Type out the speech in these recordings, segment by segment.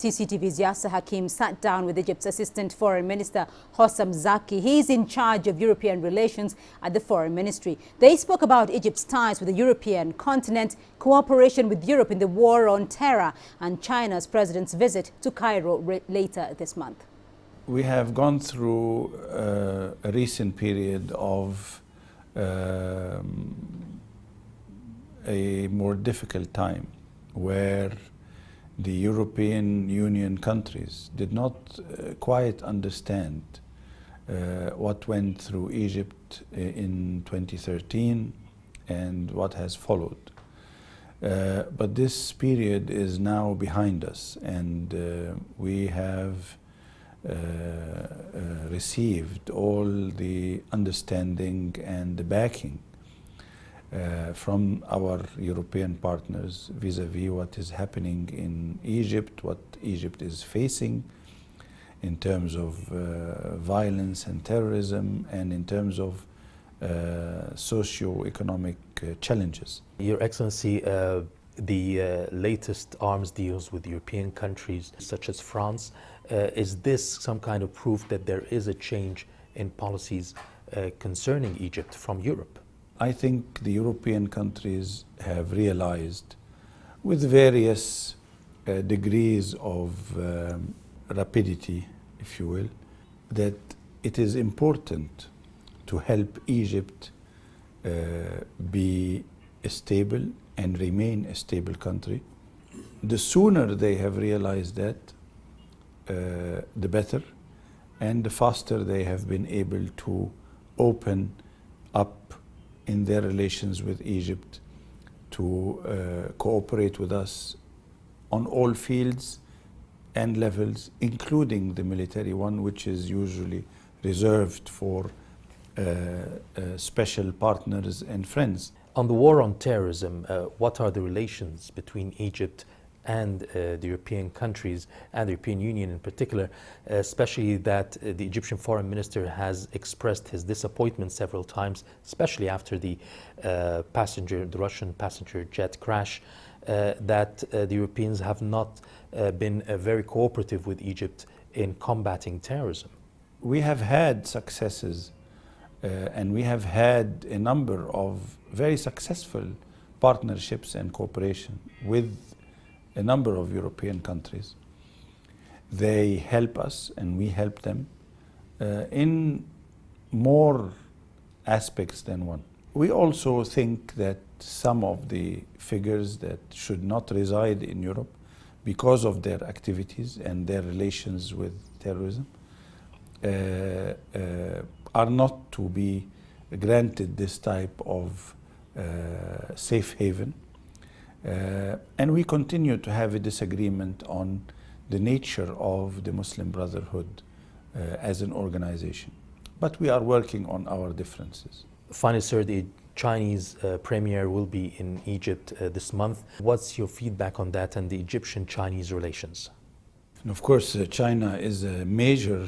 CCTV's Yasser Hakim sat down with Egypt's Assistant Foreign Minister Hosam Zaki. He's in charge of European relations at the Foreign Ministry. They spoke about Egypt's ties with the European continent, cooperation with Europe in the war on terror, and China's president's visit to Cairo later this month. We have gone through a recent period of a more difficult time where the European Union countries did not quite understand what went through Egypt in 2013 and what has followed. But this period is now behind us, and we have received all the understanding and the backing from our European partners vis-à-vis what is happening in Egypt, what Egypt is facing in terms of violence and terrorism, and in terms of socio-economic challenges. Your Excellency, the latest arms deals with European countries such as France, is this some kind of proof that there is a change in policies concerning Egypt from Europe? I think the European countries have realized, with various degrees of rapidity, if you will, that it is important to help Egypt be stable and remain a stable country. The sooner they have realized that, the better, and the faster they have been able to open up in their relations with Egypt to cooperate with us on all fields and levels, including the military one, which is usually reserved for special partners and friends. On the war on terrorism, what are the relations between Egypt and the European countries and the European Union in particular, especially that the Egyptian foreign minister has expressed his disappointment several times, especially after the Russian passenger jet crash, that the Europeans have not been very cooperative with Egypt in combating terrorism? We have had successes and we have had a number of very successful partnerships and cooperation with a number of European countries. They help us and we help them in more aspects than one. We also think that some of the figures that should not reside in Europe because of their activities and their relations with terrorism are not to be granted this type of safe haven. And we continue to have a disagreement on the nature of the Muslim Brotherhood as an organization. But we are working on our differences. Finally, sir, the Chinese premier will be in Egypt this month. What's your feedback on that and the Egyptian-Chinese relations? And of course, China is a major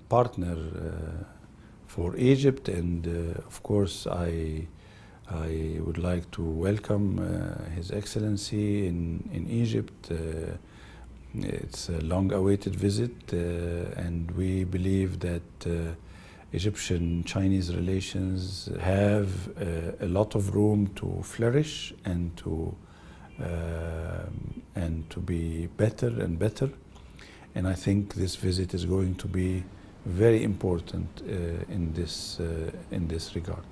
partner for Egypt, and of course, I would like to welcome His Excellency in Egypt. It's a long-awaited visit, and we believe that Egyptian-Chinese relations have a lot of room to flourish and to be better and better. And I think this visit is going to be very important in this regard.